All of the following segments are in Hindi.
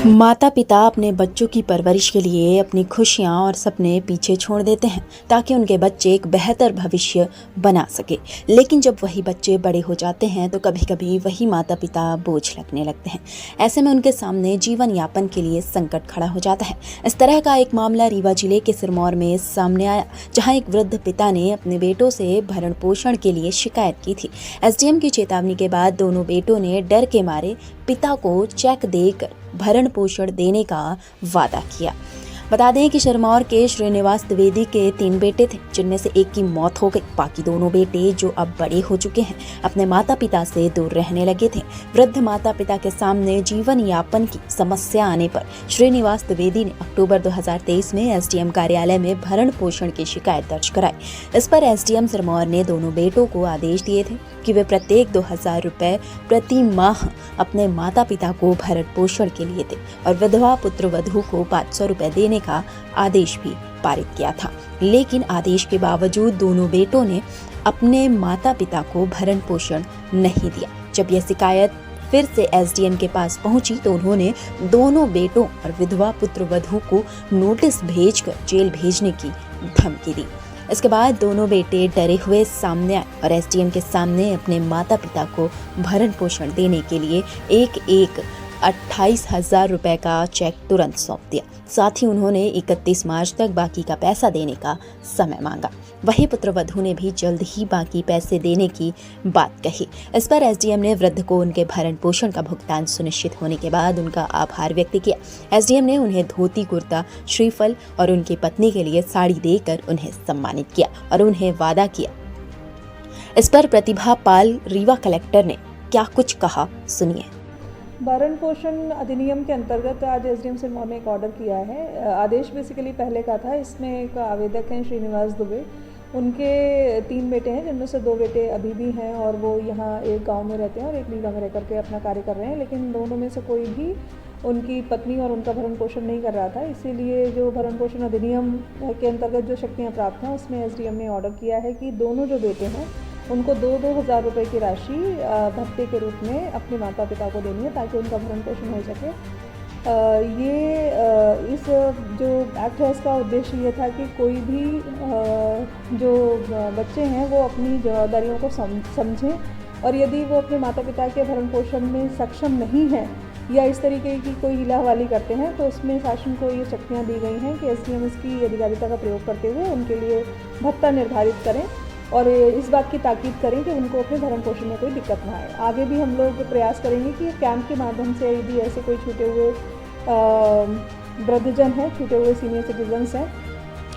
माता पिता अपने बच्चों की परवरिश के लिए अपनी खुशियां और सपने पीछे छोड़ देते हैं ताकि उनके बच्चे एक बेहतर भविष्य बना सके। लेकिन जब वही बच्चे बड़े हो जाते हैं तो कभी कभी वही माता पिता बोझ लगने लगते हैं। ऐसे में उनके सामने जीवन यापन के लिए संकट खड़ा हो जाता है। इस तरह का एक मामला रीवा जिले के सिरमौर में सामने आया, जहाँ एक वृद्ध पिता ने अपने बेटों से भरण पोषण के लिए शिकायत की थी। एसडीएम की चेतावनी के बाद दोनों बेटों ने डर के मारे पिता को चेक देकर भरण पोषण देने का वादा किया। बता दें कि सिरमौर के श्रीनिवास द्विवेदी के 3 बेटे थे, जिनमें से एक की मौत हो गई। बाकी दोनों बेटे, जो अब बड़े हो चुके हैं, अपने माता पिता से दूर रहने लगे थे। वृद्ध माता पिता के सामने जीवन यापन की समस्या आने पर श्रीनिवास द्विवेदी ने अक्टूबर 2023 में एसडीएम कार्यालय में भरण पोषण की शिकायत दर्ज कराई। इस पर एसडीएम सिरमौर ने दोनों बेटों को आदेश दिए थे कि वे प्रत्येक 2000 रुपए प्रति माह अपने माता पिता को भरण पोषण के लिए दें और विधवा पुत्र वधू को 500 रुपए देने का आदेश भी पारित किया था। लेकिन आदेश के बावजूद दोनों बेटों ने अपने माता पिता को भरण पोषण नहीं दिया। जब यह शिकायत फिर से एसडीएम के पास पहुंची तो उन्होंने दोनों बेटों और विधवा पुत्र वधू को नोटिस भेजकर जेल भेजने की धमकी दी। इसके बाद दोनों बेटे डरे हुए सामने आए और एसडीएम के सामने अपने माता पिता को भरण पोषण देने के लिए एक 28,000 रुपए का चेक तुरंत सौंप दिया। साथ ही उन्होंने 31 मार्च तक बाकी का पैसा देने का समय मांगा। वहीं पुत्रवधू ने भी जल्द ही बाकी पैसे देने की बात कही। इस पर एसडीएम ने वृद्ध को उनके भरण पोषण का भुगतान सुनिश्चित होने के बाद उनका आभार व्यक्त किया। एसडीएम ने उन्हें धोती कुर्ता, श्रीफल और उनकी पत्नी के लिए साड़ी देकर उन्हें सम्मानित किया और उन्हें वादा किया। इस पर प्रतिभा पाल रीवा कलेक्टर ने क्या कुछ कहा, सुनिए। भरण पोषण अधिनियम के अंतर्गत आज एसडीएम सिरमौर ने एक ऑर्डर किया है। आदेश बेसिकली पहले का था। इसमें एक आवेदक हैं श्रीनिवास दुबे, उनके 3 बेटे हैं, जिनमें से 2 बेटे अभी भी हैं और वो यहाँ एक गांव में रहते हैं और एक रीवा में रह करके अपना कार्य कर रहे हैं। लेकिन दोनों में से कोई भी उनकी पत्नी और उनका भरण पोषण नहीं कर रहा था। इसीलिए जो भरण पोषण अधिनियम के अंतर्गत जो शक्तियाँ प्राप्त हैं, उसमें एसडीएम ने ऑर्डर किया है कि दोनों जो बेटे हैं उनको 2-2 हज़ार रुपये की राशि भत्ते के रूप में अपने माता पिता को देनी है ताकि उनका भरण पोषण हो सके। इस जो एक्ट है, इसका उद्देश्य ये था कि कोई भी जो बच्चे हैं वो अपनी जवाबदारियों को समझें और यदि वो अपने माता पिता के भरण पोषण में सक्षम नहीं है या इस तरीके की कोई हिला-हवाली करते हैं तो उसमें शासन को ये शक्तियाँ दी गई हैं कि एसडीएम इसकी अधिकारिता का प्रयोग करते हुए उनके लिए भत्ता निर्धारित करें और इस बात की ताकीद करें कि उनको अपने भरण पोषण में कोई दिक्कत ना आए। आगे भी हम लोग प्रयास करेंगे कि कैंप के माध्यम से यदि ऐसे कोई छूटे हुए वृद्धजन हैं, छूटे हुए सीनियर सिटीजन्स हैं,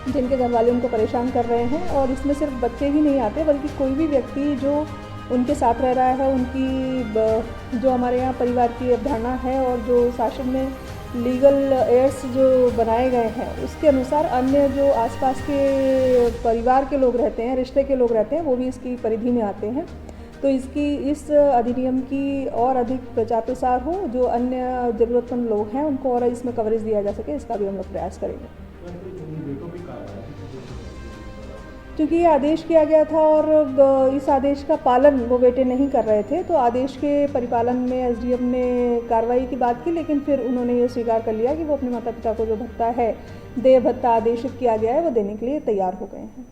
जिनके घर वाले उनको परेशान कर रहे हैं, और इसमें सिर्फ बच्चे ही नहीं आते बल्कि कोई भी व्यक्ति जो उनके साथ रह रहा है, उनकी जो हमारे यहाँ परिवार की अवधारणा है और जो शासन में लीगल एड्स जो बनाए गए हैं उसके अनुसार अन्य जो आसपास के परिवार के लोग रहते हैं, रिश्ते के लोग रहते हैं, वो भी इसकी परिधि में आते हैं। तो इस अधिनियम की और अधिक प्रचार प्रसार हो, जो अन्य ज़रूरतमंद लोग हैं उनको और इसमें कवरेज दिया जा सके, इसका भी हम लोग प्रयास करेंगे। क्योंकि ये आदेश किया गया था और इस आदेश का पालन वो बेटे नहीं कर रहे थे, तो आदेश के परिपालन में एसडीएम ने कार्रवाई की बात की, लेकिन फिर उन्होंने ये स्वीकार कर लिया कि वो अपने माता पिता को जो भत्ता है, देय भत्ता आदेशित किया गया है, वो देने के लिए तैयार हो गए हैं।